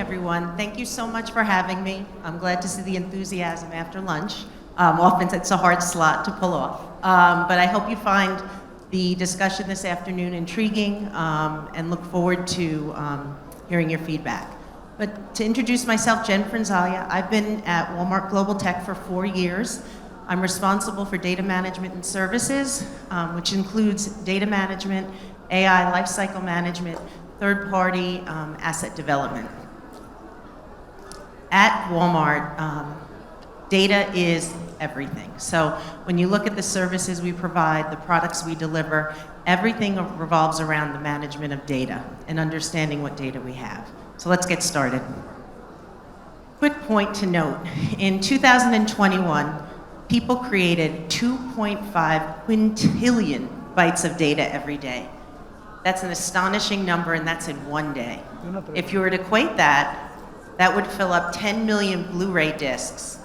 everyone. Thank you so much for having me. I'm glad to see the enthusiasm after lunch. Often it's a hard slot to pull off. But I hope you find the discussion this afternoon intriguing and look forward to hearing your feedback. But to introduce myself, Jen Fronzaglia. I've been at Walmart Global Tech for 4 years. I'm responsible for data management and services, which includes data management, AI lifecycle management, third-party asset development. At Walmart, data is everything. So when you look at the services we provide, the products we deliver, everything revolves around the management of data and understanding what data we have. So let's get started. Quick point to note, in 2021, people created 2.5 quintillion bytes of data every day. That's an astonishing number, and that's in one day. If you were to equate that, that would fill up 10 million Blu-ray discs.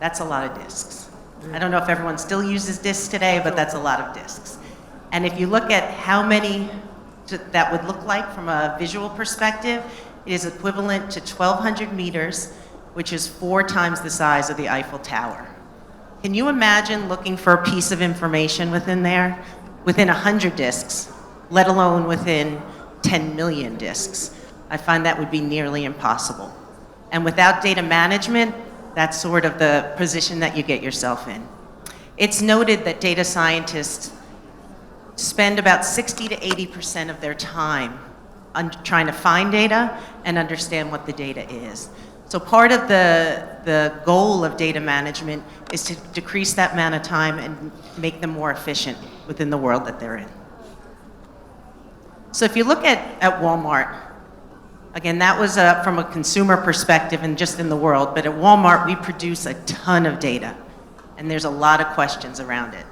That's a lot of discs. I don't know if everyone still uses discs today, but that's a lot of discs. And if you look at how many that would look like from a visual perspective, it is equivalent to 1,200 meters, which is 4 times the size of the Eiffel Tower. Can you imagine looking for a piece of information within there, within 100 discs, let alone within 10 million discs? I find that would be nearly impossible. And without data management, that's sort of the position that you get yourself in. It's noted that data scientists spend about 60 to 80% of their time on trying to find data and understand what the data is. So part of the goal of data management is to decrease that amount of time and make them more efficient within the world that they're in. So if you look at Walmart, again, that was from a consumer perspective and just in the world, but at Walmart, we produce a ton of data, and there's a lot of questions around it.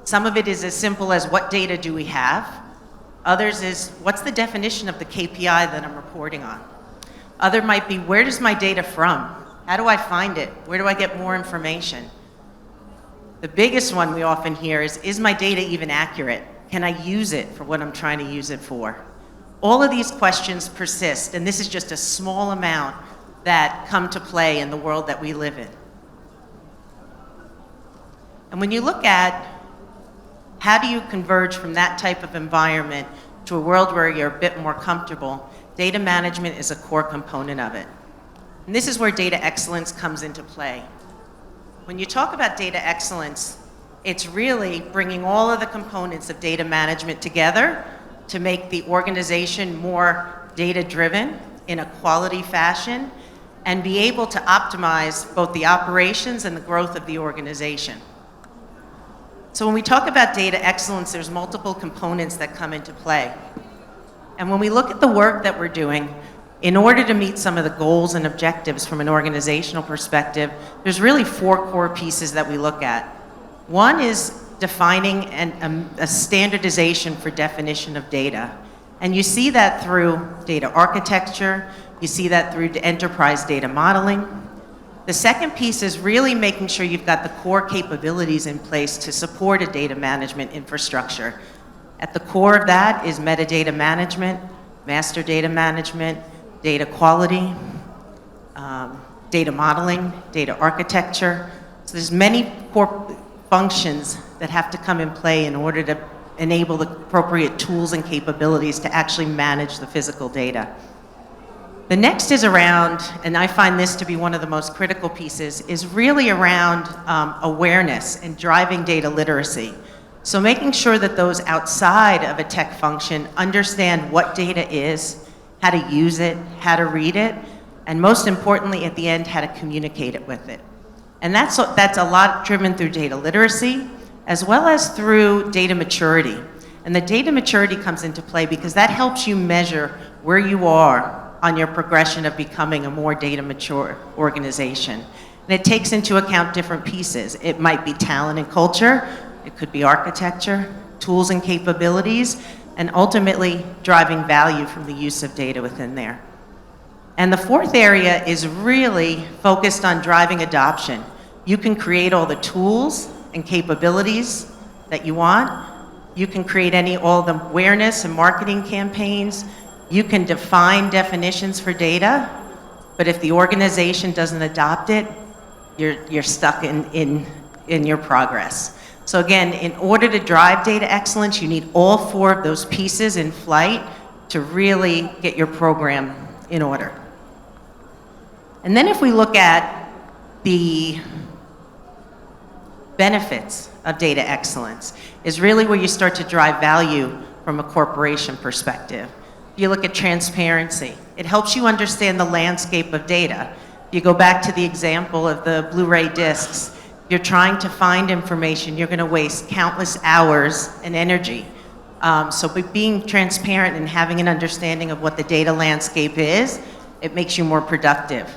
Some of it is as simple as what data do we have? Others is, what's the definition of the KPI that I'm reporting on? Other might be, where does my data from? How do I find it? Where do I get more information? The biggest one we often hear is my data even accurate? Can I use it for what I'm trying to use it for? All of these questions persist, and this is just a small amount that come to play in the world that we live in. And when you look at how do you converge from that type of environment to a world where you're a bit more comfortable, data management is a core component of it. And this is where data excellence comes into play. When you talk about data excellence, it's really bringing all of the components of data management together to make the organization more data-driven in a quality fashion and be able to optimize both the operations and the growth of the organization. So when we talk about data excellence, there's multiple components that come into play. And when we look at the work that we're doing, in order to meet some of the goals and objectives from an organizational perspective, there's really 4 core pieces that we look at. One is defining a standardization for definition of data. And you see that through data architecture, you see that through enterprise data modeling. The second piece is really making sure you've got the core capabilities in place to support a data management infrastructure. At the core of that is metadata management, master data management, data quality, data modeling, data architecture. So there's many core functions that have to come in play in order to enable the appropriate tools and capabilities to actually manage the physical data. The next is around, and I find this to be one of the most critical pieces, is really around awareness and driving data literacy. So making sure that those outside of a tech function understand what data is, how to use it, how to read it, and most importantly, at the end, how to communicate it with it. And that's a lot driven through data literacy, as well as through data maturity. And the data maturity comes into play because that helps you measure where you are on your progression of becoming a more data mature organization. And it takes into account different pieces. It might be talent and culture, it could be architecture, tools and capabilities, and ultimately driving value from the use of data within there. And the fourth area is really focused on driving adoption. You can create all the tools and capabilities that you want. You can create all the awareness and marketing campaigns. You can define definitions for data, but if the organization doesn't adopt it, you're stuck in your progress. So again, in order to drive data excellence, you need all 4 of those pieces in flight to really get your program in order. And then if we look at the benefits of data excellence, is really where you start to drive value from a corporation perspective. You look at transparency. It helps you understand the landscape of data. You go back to the example of the Blu-ray discs. You're trying to find information. You're going to waste countless hours and energy. So by being transparent and having an understanding of what the data landscape is, it makes you more productive.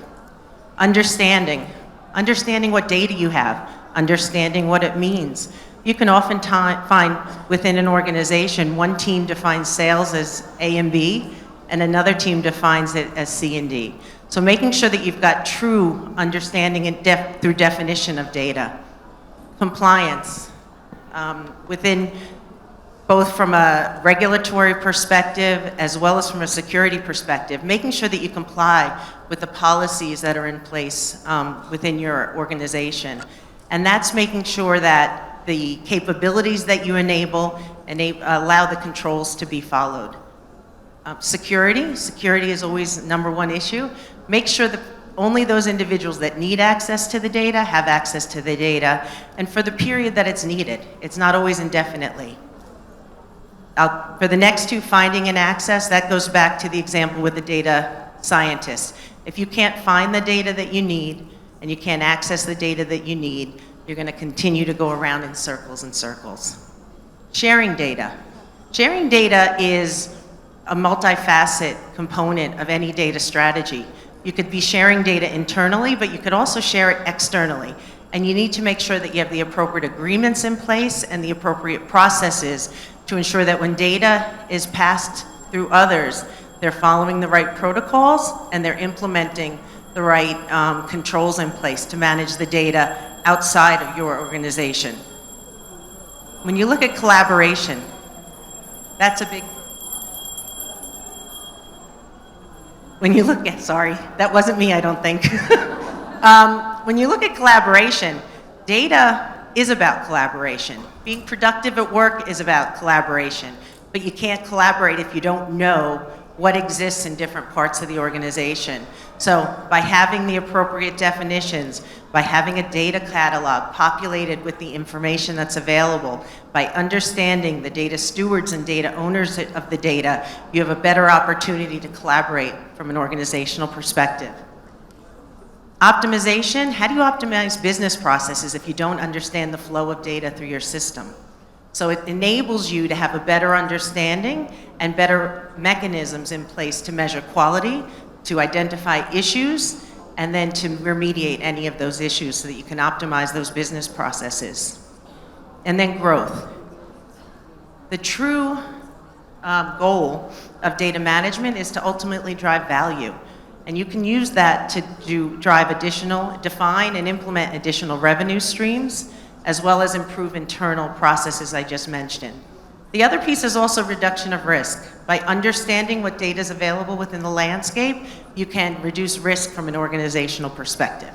Understanding what data you have, understanding what it means. You can often find within an organization, one team defines sales as A and B, and another team defines it as C and D. So making sure that you've got true understanding and through definition of data. Compliance, within both from a regulatory perspective as well as from a security perspective, making sure that you comply with the policies that are in place within your organization. And that's making sure that the capabilities that you enable allow the controls to be followed. Security is always number 1 issue. Make sure that only those individuals that need access to the data have access to the data, and for the period that it's needed. It's not always indefinitely. For the next 2, finding and access, that goes back to the example with the data scientist. If you can't find the data that you need, and you can't access the data that you need, you're going to continue to go around in circles and circles. Sharing data. Sharing data is a multifaceted component of any data strategy. You could be sharing data internally, but you could also share it externally. And you need to make sure that you have the appropriate agreements in place and the appropriate processes to ensure that when data is passed through others, they're following the right protocols and they're implementing the right controls in place to manage the data outside of your organization. When you look at collaboration, that's a big... When you look at, sorry, that wasn't me, I don't think. When you look at collaboration, data is about collaboration. Being productive at work is about collaboration, but you can't collaborate if you don't know what exists in different parts of the organization. So by having the appropriate definitions, by having a data catalog populated with the information that's available, by understanding the data stewards and data owners of the data, you have a better opportunity to collaborate from an organizational perspective. Optimization, how do you optimize business processes if you don't understand the flow of data through your system? So it enables you to have a better understanding and better mechanisms in place to measure quality, to identify issues, and then to remediate any of those issues so that you can optimize those business processes. And then growth. The true goal of data management is to ultimately drive value. And you can use that to define and implement additional revenue streams, as well as improve internal processes I just mentioned. The other piece is also reduction of risk. By understanding what data is available within the landscape, you can reduce risk from an organizational perspective.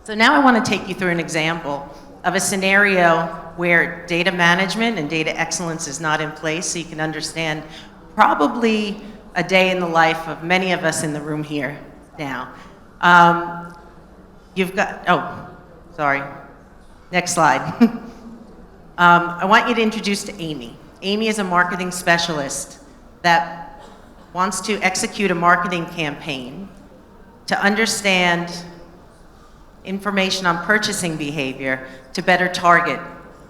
So now I want to take you through an example of a scenario where data management and data excellence is not in place, so you can understand probably a day in the life of many of us in the room here now. Next slide. I want you to introduce to Amy. Amy is a marketing specialist that wants to execute a marketing campaign to understand information on purchasing behavior to better target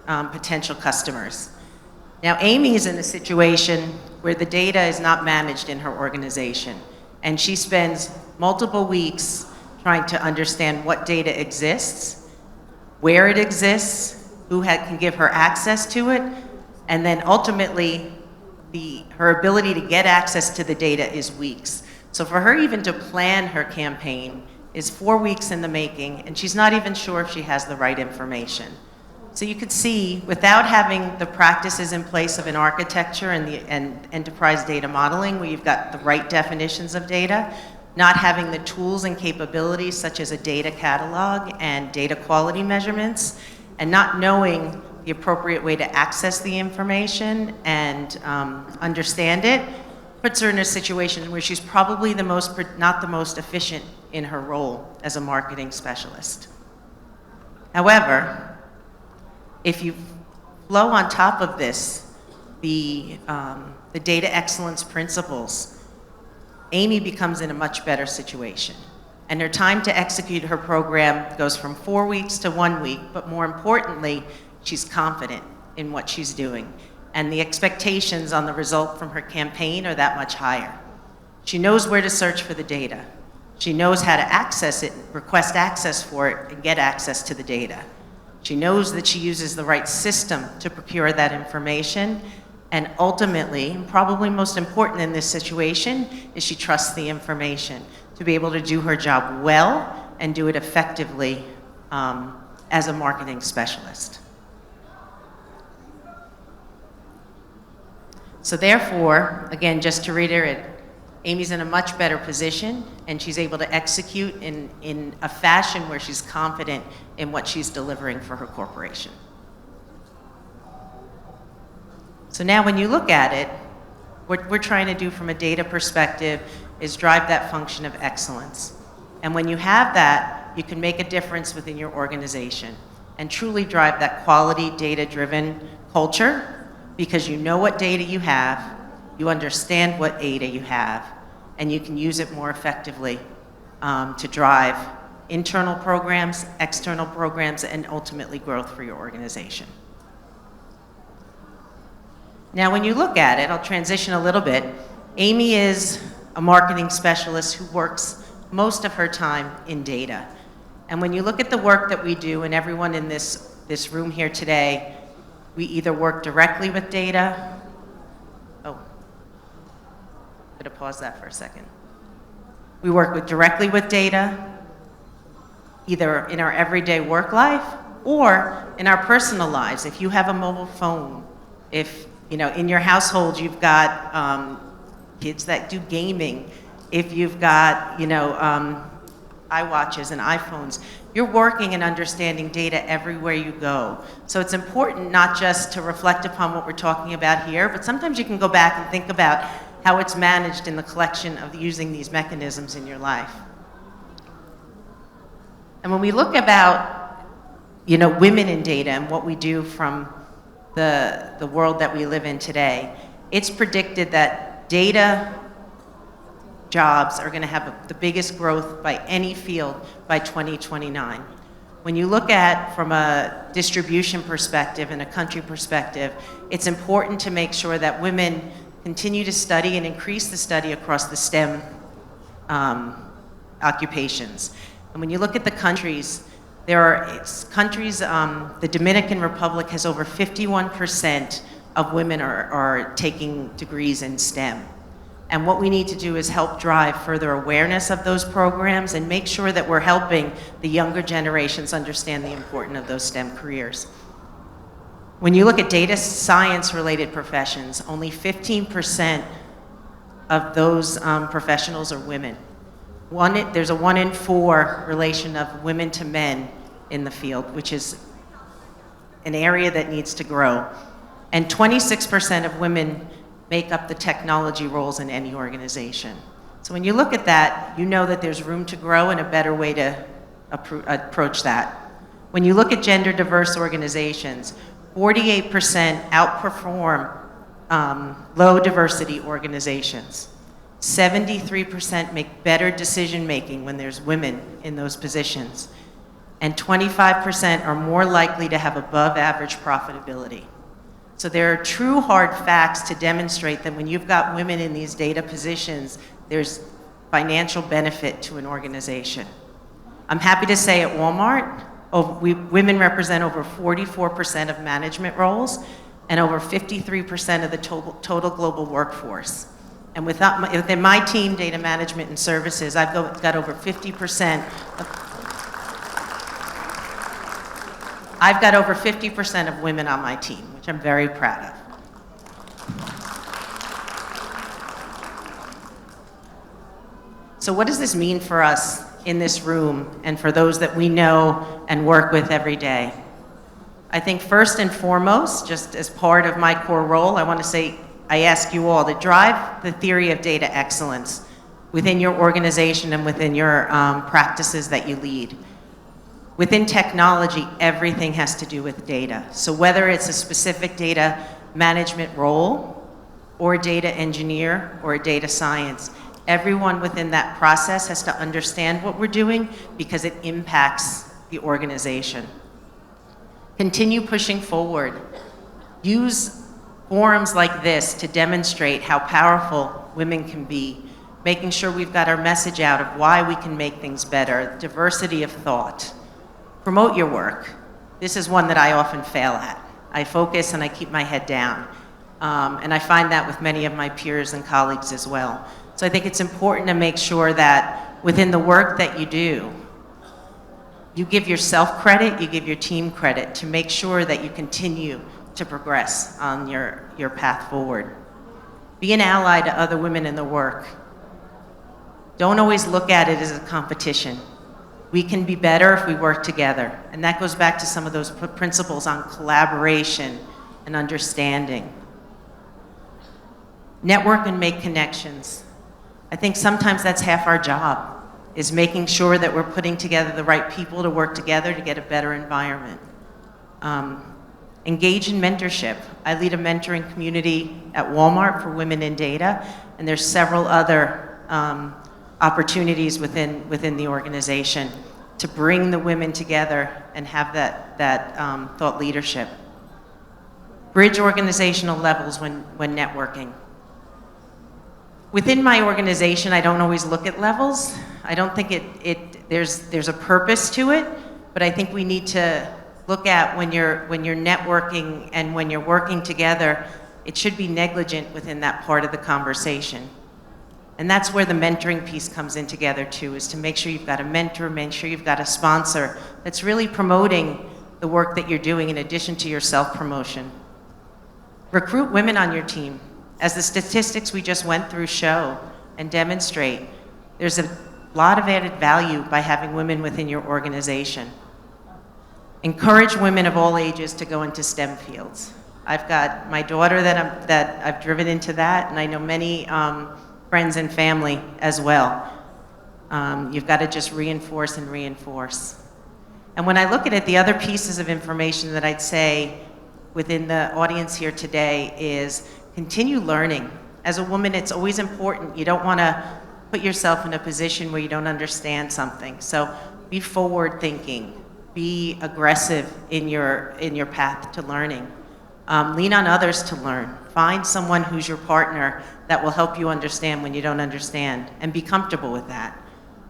potential customers. Now, Amy is in a situation where the data is not managed in her organization, and she spends multiple weeks trying to understand what data exists, where it exists, who can give her access to it, and then ultimately her ability to get access to the data is weeks. So for her even to plan her campaign is 4 weeks in the making, and she's not even sure if she has the right information. So you could see, without having the practices in place of an architecture and enterprise data modeling, where you've got the right definitions of data, not having the tools and capabilities such as a data catalog and data quality measurements, and not knowing the appropriate way to access the information and understand it, puts her in a situation where she's probably not the most efficient in her role as a marketing specialist. However, if you flow on top of this, the data excellence principles, Amy becomes in a much better situation. And her time to execute her program goes from 4 weeks to 1 week, but more importantly, she's confident in what she's doing. And the expectations on the result from her campaign are that much higher. She knows where to search for the data. She knows how to access it, request access for it, and get access to the data. She knows that she uses the right system to procure that information, and ultimately, and probably most important in this situation, is she trusts the information to be able to do her job well and do it effectively as a marketing specialist. So therefore, again, just to reiterate, Amy's in a much better position, and she's able to execute in a fashion where she's confident in what she's delivering for her corporation. So now when you look at it, what we're trying to do from a data perspective is drive that function of excellence. And when you have that, you can make a difference within your organization and truly drive that quality, data-driven culture, because you know what data you have, you understand what data you have, and you can use it more effectively to drive internal programs, external programs, and ultimately growth for your organization. Now, when you look at it, I'll transition a little bit. Amy is a marketing specialist who works most of her time in data. And when you look at the work that we do, and everyone in this room here today, we either work directly with data. I'm going to pause that for a second. We work directly with data, either in our everyday work life or in our personal lives. If you have a mobile phone, if in your household you've got kids that do gaming, if you've got iWatches and iPhones, you're working and understanding data everywhere you go. So it's important not just to reflect upon what we're talking about here, but sometimes you can go back and think about how it's managed in the collection of using these mechanisms in your life. And when we look about women in data and what we do from the world that we live in today, it's predicted that data jobs are going to have the biggest growth by any field by 2029. When you look at from a distribution perspective and a country perspective, it's important to make sure that women continue to study and increase the study across the STEM occupations. And when you look at the countries, the Dominican Republic has over 51% of women are taking degrees in STEM. And what we need to do is help drive further awareness of those programs and make sure that we're helping the younger generations understand the importance of those STEM careers. When you look at data science-related professions, only 15% of those professionals are women. There's a 1 in 4 relation of women to men in the field, which is an area that needs to grow. And 26% of women make up the technology roles in any organization. So when you look at that, you know that there's room to grow and a better way to approach that. When you look at gender diverse organizations, 48% outperform low diversity organizations. 73% make better decision making when there's women in those positions. And 25% are more likely to have above average profitability. So there are true hard facts to demonstrate that when you've got women in these data positions, there's financial benefit to an organization. I'm happy to say at Walmart, women represent over 44% of management roles and over 53% of the total global workforce. And within my team, data management and services, I've got over 50% I've got over 50% of women on my team, which I'm very proud of. So what does this mean for us in this room and for those that we know and work with every day? I think first and foremost, just as part of my core role, I want to say I ask you all to drive the theory of data excellence within your organization and within your practices that you lead. Within technology, everything has to do with data. So whether it's a specific data management role or a data engineer or a data science, everyone within that process has to understand what we're doing because it impacts the organization. Continue pushing forward. Use forums like this to demonstrate how powerful women can be, making sure we've got our message out of why we can make things better, diversity of thought. Promote your work. This is one that I often fail at. I focus and I keep my head down. And I find that with many of my peers and colleagues as well. So I think it's important to make sure that within the work that you do, you give yourself credit, you give your team credit to make sure that you continue to progress on your path forward. Be an ally to other women in the work. Don't always look at it as a competition. We can be better if we work together. And that goes back to some of those principles on collaboration and understanding. Network and make connections. I think sometimes that's half our job, is making sure that we're putting together the right people to work together to get a better environment. Engage in mentorship. I lead a mentoring community at Walmart for women in data, and there's several other opportunities within the organization to bring the women together and have that thought leadership. Bridge organizational levels when networking. Within my organization, I don't always look at levels. I don't think there's a purpose to it, but I think we need to look at when you're networking and when you're working together, it should be negligent within that part of the conversation. And that's where the mentoring piece comes in together too, is to make sure you've got a mentor, make sure you've got a sponsor that's really promoting the work that you're doing in addition to your self-promotion. Recruit women on your team. As the statistics we just went through show and demonstrate, there's a lot of added value by having women within your organization. Encourage women of all ages to go into STEM fields. I've got my daughter that I've driven into that, and I know many friends and family as well. You've got to just reinforce and reinforce. And when I look at it, the other pieces of information that I'd say within the audience here today is continue learning. As a woman, it's always important. You don't want to put yourself in a position where you don't understand something. So be forward thinking, be aggressive in your path to learning. Lean on others to learn. Find someone who's your partner that will help you understand when you don't understand, and be comfortable with that.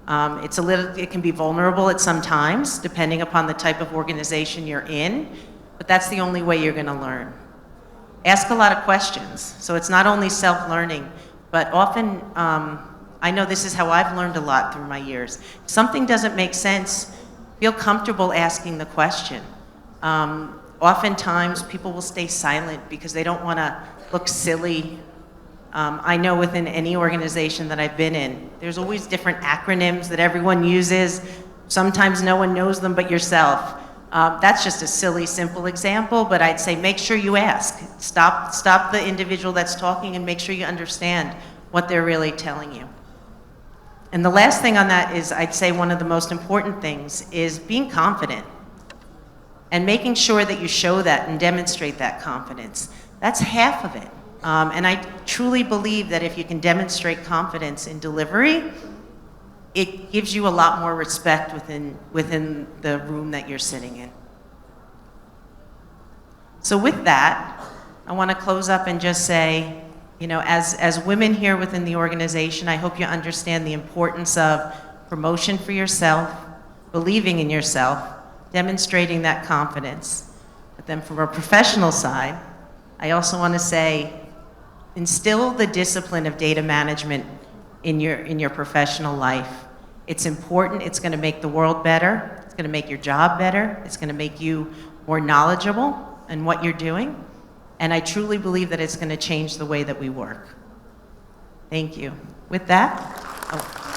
It can be vulnerable at some times, depending upon the type of organization you're in, but that's the only way you're going to learn. Ask a lot of questions. So it's not only self-learning, but often, I know this is how I've learned a lot through my years. If something doesn't make sense, feel comfortable asking the question. Oftentimes, people will stay silent because they don't want to look silly. I know within any organization that I've been in, there's always different acronyms that everyone uses. Sometimes no one knows them but yourself. That's just a silly, simple example, but I'd say make sure you ask. Stop the individual that's talking and make sure you understand what they're really telling you. And the last thing on that is, I'd say one of the most important things is being confident and making sure that you show that and demonstrate that confidence. That's half of it. And I truly believe that if you can demonstrate confidence in delivery, it gives you a lot more respect within the room that you're sitting in. So with that, I want to close up and just say, you know, as women here within the organization, I hope you understand the importance of promotion for yourself, believing in yourself, demonstrating that confidence. But then from a professional side, I also want to say, instill the discipline of data management in your professional life. It's important. It's going to make the world better. It's going to make your job better. It's going to make you more knowledgeable in what you're doing, and I truly believe that it's going to change the way that we work. Thank you. With that, oh.